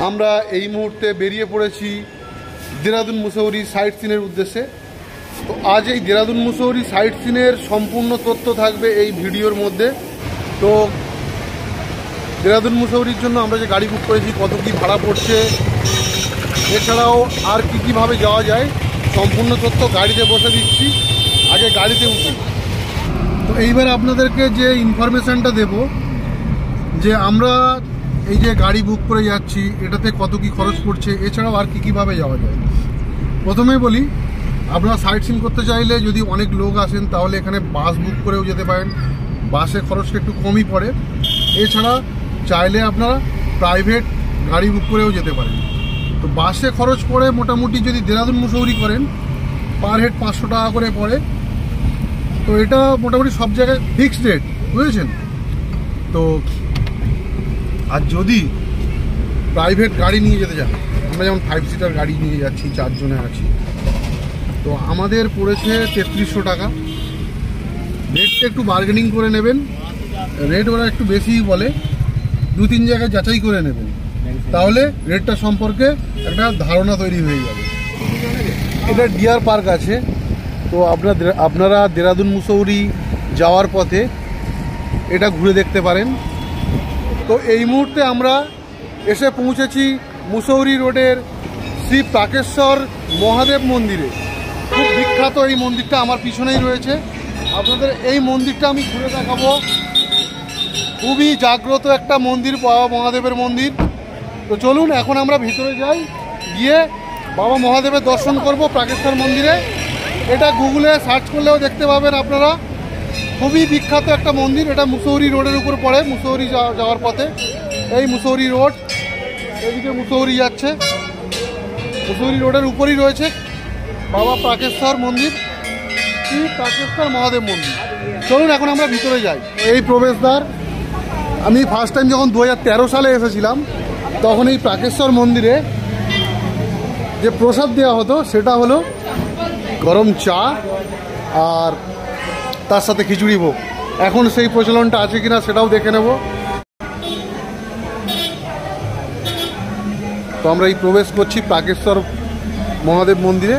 আমরা এই মুহূর্তে বেরিয়ে পড়েছি দেরাদুন মুসৌরি সাইট সিনের উদ্দেশ্যে। তো আজ এই দেরাদুন মুসৌরি সাইট সিনের সম্পূর্ণ তথ্য থাকবে এই ভিডিওর মধ্যে। তো দেরাদুন মুসৌরির জন্য আমরা যে গাড়ি বুক করেছি, কত কী ভাড়া পড়ছে, এছাড়াও আর কীভাবে যাওয়া যায়, সম্পূর্ণ তথ্য গাড়িতে বসে দিচ্ছি। আগে গাড়িতে উঠি। তো এইবার আপনাদেরকে যে ইনফরমেশানটা দেব যে আমরা এই যে গাড়ি বুক করে যাচ্ছি, এটাতে কত কি খরচ পড়ছে, এছাড়াও আর কীভাবে যাওয়া যায়। প্রথমেই বলি, আপনারা সাইট সিন করতে চাইলে যদি অনেক লোক আসেন তাহলে এখানে বাস বুক করেও যেতে পারেন, বাসে খরচটা একটু কমই পড়ে। এছাড়া চাইলে আপনারা প্রাইভেট গাড়ি বুক করেও যেতে পারেন। তো বাসে খরচ পড়ে মোটামুটি যদি দেরাদুন মুসৌরি করেন পার হেড 500 টাকা করে পড়ে। তো এটা মোটামুটি সব জায়গায় ফিক্সড রেট, বুঝেছেন। তো আর যদি প্রাইভেট গাড়ি নিয়ে যেতে চান, আমরা যেমন 5 সিটার গাড়ি নিয়ে যাচ্ছি, 4 জনে আছি, তো আমাদের পড়েছে 3300 টাকা। রেটটা একটু বার্গেনিং করে নেবেন, রেট ওরা একটু বেশিই বলে, 2-3 জায়গায় যাচাই করে নেবেন, তাহলে রেটটা সম্পর্কে একটা ধারণা তৈরি হয়ে যাবে। এটা ডিয়ার পার্ক আছে। তো আপনারা দেরাদুন মুসৌরি যাওয়ার পথে এটা ঘুরে দেখতে পারেন। তো এই মুহূর্তে আমরা এসে পৌঁছেছি মুসৌরি রোডের শ্রী প্রাকেশ্বর মহাদেব মন্দিরে। খুব বিখ্যাত এই মন্দিরটা, আমার পিছনেই রয়েছে। আপনাদের এই মন্দিরটা আমি ঘুরে দেখাবো। খুবই জাগ্রত একটা মন্দির, বাবা মহাদেবের মন্দির। তো চলুন এখন আমরা ভিতরে যাই, গিয়ে বাবা মহাদেবের দর্শন করব প্রাকেশ্বর মন্দিরে। এটা গুগলে সার্চ করলেও দেখতে পাবেন আপনারা। খুবই বিখ্যাত একটা মন্দির। এটা মুসৌরি রোডের উপর পড়ে, মুসৌরি যাওয়ার পথে। এই মুসৌরি রোড, এদিকে মুসৌরি যাচ্ছে, মুসৌরি রোডের উপরই রয়েছে বাবা প্রাকেশ্বর মন্দির, শ্রী প্রাকেশ্বর মহাদেব মন্দির। চলুন এখন আমরা ভিতরে যাই। এই প্রবেশদ্বার। আমি ফার্স্ট টাইম যখন 2013 সালে এসেছিলাম, তখন এই প্রাকেশ্বর মন্দিরে যে প্রসাদ দেওয়া হতো সেটা হলো গরম চা আর তার সাথে খিচুড়ি ভোগ। এখন সেই প্রচলনটা আছে কিনা সেটাও দেখে নেব। তো আমরা এই প্রবেশ করছি প্রাকেশ্বর মহাদেব মন্দিরে।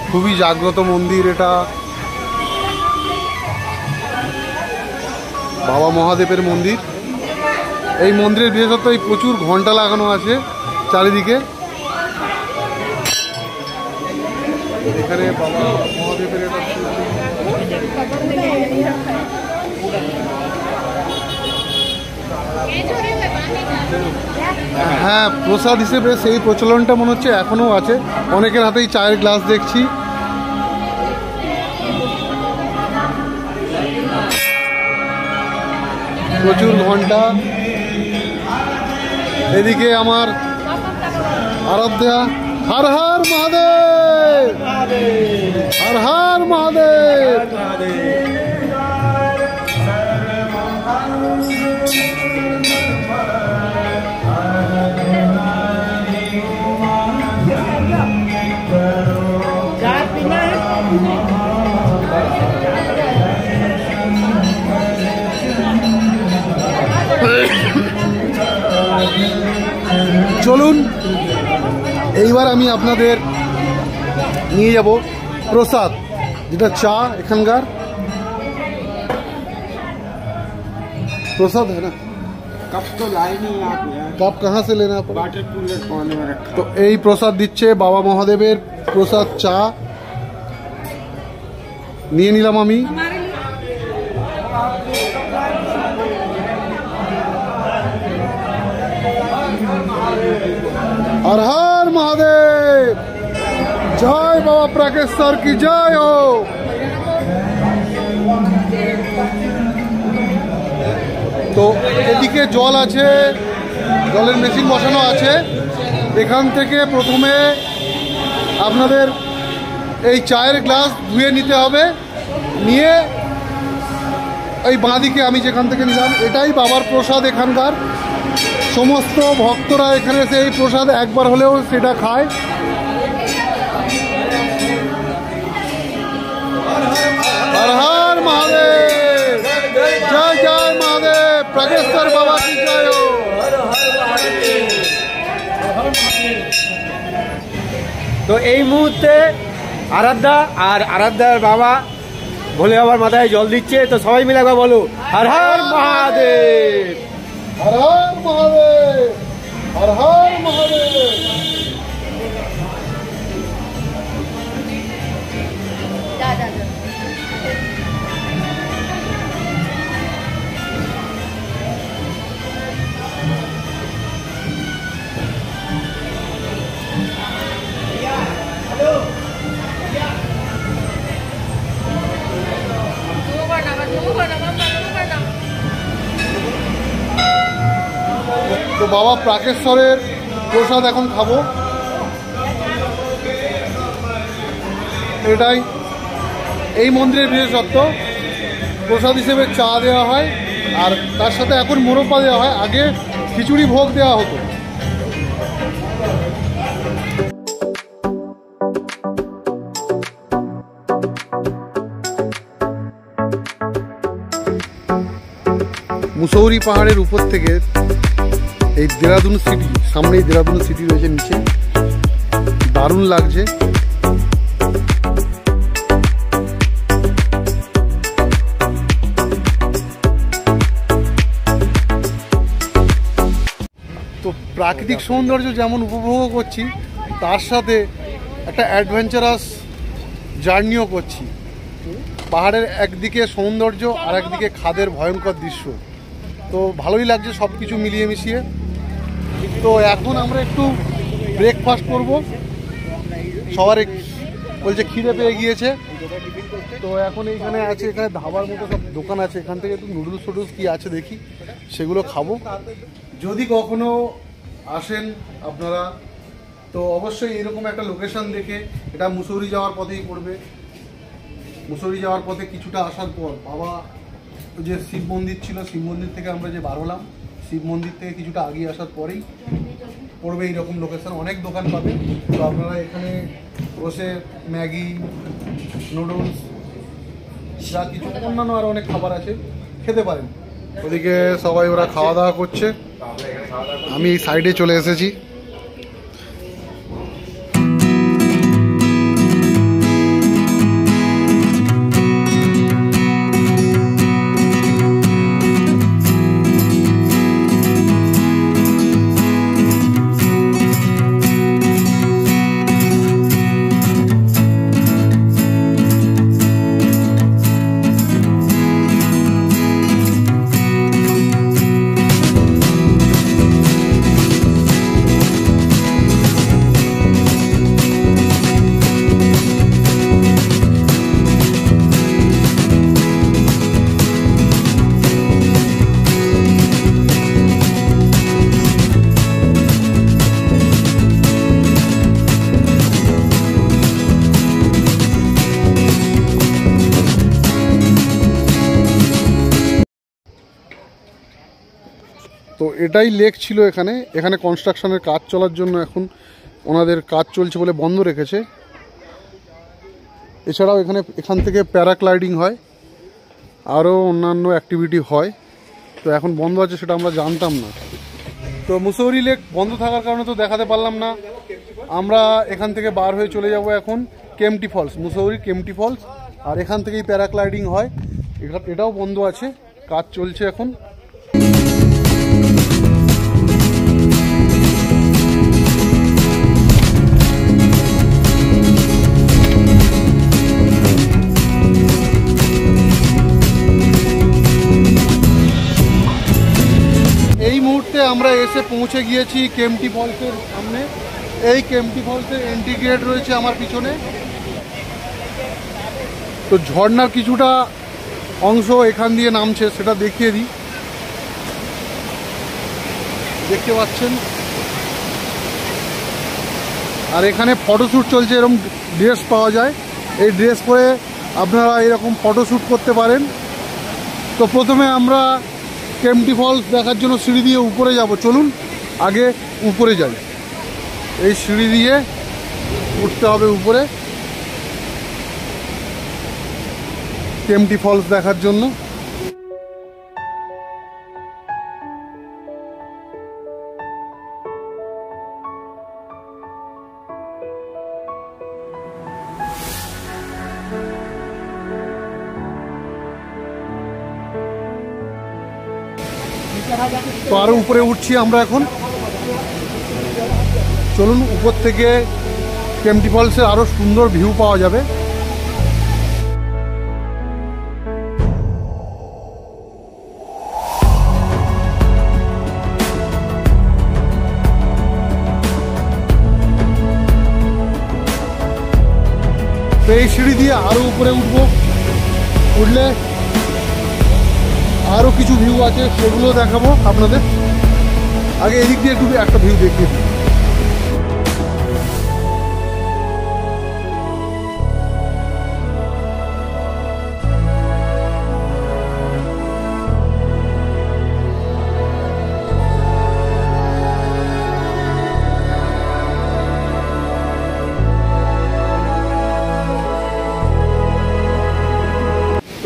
খুবই জাগ্রত মন্দির এটা, বাবা মহাদেবের মন্দির। এই মন্দিরের বিশেষত এই প্রচুর ঘন্টা লাগানো আছে চারিদিকে। এখানে বাবা মহাদেবের এটা হ্যাঁ, প্রসাদ হিসেবে সেই প্রচলনটা মনে হচ্ছে এখনও আছে। অনেকের হাতেই চায়ের গ্লাস দেখছি। প্রচুর ঘন্টা। এদিকে আমার আরাধ্যা। হর হর মহাদেব, হর হর মহাদেব। চলুন এইবার আমি আপনাদের নিয়ে যাব প্রসাদ, যেটা চা এখানকার প্রসাদ है ना। कप तो लाए नहीं आप यार, कप कहाँ से लेना पड़ा? वाटर कूलर कोने में रखा। तो এই প্রসাদ দিচ্ছে বাবা মহাদেবের প্রসাদ, চা নিয়ে নিলাম আমি। हर हर महादेव, जय बाबा प्राकेश्वर की जय हो। তো এদিকে জল আছে, জলের মেশিন বসানো আছে। এখান থেকে প্রথমে আপনাদের এই চায়ের গ্লাস ধুয়ে নিতে হবে। নিয়ে এই বাঁদিকে আমি যেখান থেকে নিলাম, এটাই বাবার প্রসাদ। এখানকার সমস্ত ভক্তরা এখানে এসে এই প্রসাদ একবার হলেও সেটা খায়। হর হর মহাদেব, জয় জয় মহাদেব, প্রাকেশ্বর বাবা কি জয়। তো এই মুহূর্তে আরাধ্যার বাবা ভোলে বাবার মাথায় জল দিচ্ছে। তো সবাই মিলে একবার বলো হর হর মহাদেব, হর হর মহাদেব, হর হর মহাদেব। তো বাবা প্রাকেশ্বরের প্রসাদ এখন খাবো। এটাই এই মন্দিরের বিশেষত্ব, প্রসাদ হিসেবে চা দেওয়া হয় আর তার সাথে এখন মোরব্বা দেওয়া হয়। আগে খিচুড়ি ভোগ দেওয়া হতো। মুসৌরি পাহাড়ের উপর থেকে এই দেরাদুন সিটি, সামনেই দেরাদুন সিটি রয়েছে নিচে, দারুণ লাগছে। তো প্রাকৃতিক সৌন্দর্য যেমন উপভোগ করছি, তার সাথে একটা অ্যাডভেঞ্চারাস জার্নিও করছি। পাহাড়ের একদিকে সৌন্দর্য আর একদিকে খাদের ভয়ঙ্কর দৃশ্য। তো ভালোই লাগছে সব কিছু মিলিয়ে মিশিয়ে। তো এখন আমরা একটু ব্রেকফাস্ট করব। সবার বলছে খিদে পেয়ে গিয়েছে। তো এখন এইখানে আছে, এখানে ধাবার মতো সব দোকান আছে, এখান থেকে একটু নুডলস টুডলস কী আছে দেখি, সেগুলো খাবো। যদি কখনো আসেন আপনারা, তো অবশ্যই এরকম একটা লোকেশন দেখে, এটা মুসৌরি যাওয়ার পথেই পড়বে। মুসৌরি যাওয়ার পথে কিছুটা আসার পর বাবা যে শিব মন্দির ছিল, শিব মন্দির থেকে আমরা যে বার হলাম, শিব মন্দির থেকে কিছুটা আগিয়ে আসার পরেই পড়বে এইরকম লোকেশন। অনেক দোকান পাবে। তো আপনারা এখানে বসে ম্যাগি, নুডলস, যা কিছু অন্যান্য আরও অনেক খাবার আছে, খেতে পারেন। ওদিকে সবাই ওরা খাওয়া দাওয়া করছে, আমি এই সাইডে চলে এসেছি। তো এটাই লেক ছিল। এখানে কনস্ট্রাকশনের কাজ চলার জন্য এখন ওনাদের কাজ চলছে বলে বন্ধ রেখেছে। এছাড়াও এখান থেকে প্যারাগ্লাইডিং হয়, আরও অন্যান্য অ্যাক্টিভিটি হয়। তো এখন বন্ধ আছে, সেটা আমরা জানতাম না। তো মুসৌরি লেক বন্ধ থাকার কারণে তো দেখাতে পারলাম না। আমরা এখান থেকে বার হয়ে চলে যাব এখন কেম্পটি ফলস, মুসৌরি কেম্পটি ফলস। আর এখান থেকেই প্যারাগ্লাইডিং হয়। এটাও বন্ধ আছে, কাজ চলছে এখন। এই মুহূর্তে আমরা এসে পৌঁছে গিয়েছি কেম্পটি ফলসের সামনে। এই কেম্পটি ফলসের এন্ট্রি গেট রয়েছে আমার পিছনে। তো ঝর্ণার কিছুটা অংশ এখান দিয়ে নামছে, সেটা দেখিয়ে দিই। দেখতে পাচ্ছেন। আর এখানে ফটোশ্যুট চলছে, এরকম ড্রেস পাওয়া যায়। এই ড্রেস পরে আপনারা এরকম ফটোশ্যুট করতে পারেন। তো প্রথমে আমরা কেম্পটি ফলস দেখার জন্য সিঁড়ি দিয়ে উপরে যাব। চলুন আগে উপরে যাই। এই সিঁড়ি দিয়ে উঠতে হবে উপরে কেম্পটি ফলস দেখার জন্য। তো আরও উপরে উঠছি আমরা এখন। চলুন উপর থেকে কেম্পটি ফলসের আরও সুন্দর ভিউ পাওয়া যাবে। তো এই সিঁড়ি দিয়ে আরও উপরে উঠবো, উঠলে আরও কিছু ভিউ আছে, সেগুলো দেখাবো আপনাদের। আগে এদিক দিয়ে একটু একটা ভিউ দেখিয়ে দিই।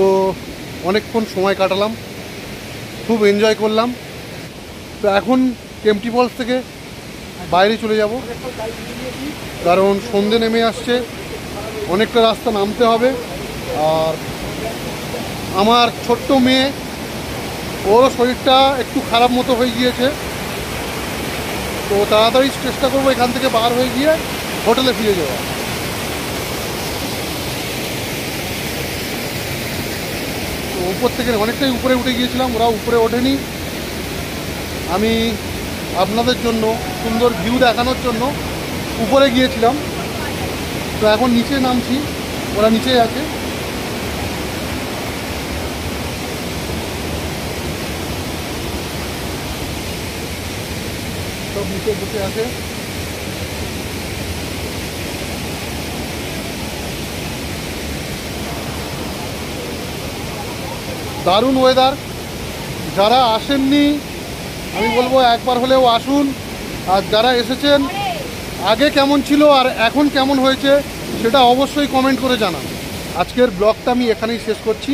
তো অনেকক্ষণ সময় কাটালাম, খুব এনজয় করলাম। তো এখন কেম্পটি ফলস থেকে বাইরে চলে যাব, কারণ সন্ধে নেমে আসছে, অনেকটা রাস্তা নামতে হবে। আর আমার ছোট্ট মেয়ে, ওরও শরীরটা একটু খারাপ মতো হয়ে গিয়েছে, তো তাড়াতাড়ি চেষ্টা করবো এখান থেকে বার হয়ে গিয়ে হোটেলে ফিরে যাওয়া। তো উপর থেকে অনেকটাই উপরে উঠে গিয়েছিলাম, ওরা উপরে ওঠেনি। আমি আপনাদের জন্য সুন্দর ভিউ দেখানোর জন্য উপরে গিয়েছিলাম। তো এখন নিচে নামছি, ওরা নিচেই আছে। সব নিচে বসে আছে। দারুণ ওয়েদার। যারা আসেননি আমি বলবো একবার হলেও আসুন, আর যারা এসেছেন আগে কেমন ছিল আর এখন কেমন হয়েছে সেটা অবশ্যই কমেন্ট করে জানান। আজকের ব্লগটা আমি এখানেই শেষ করছি,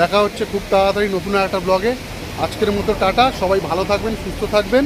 দেখা হচ্ছে খুব তাড়াতাড়ি নতুন একটা ব্লগে। আজকের মতো টাটা, সবাই ভালো থাকবেন, সুস্থ থাকবেন।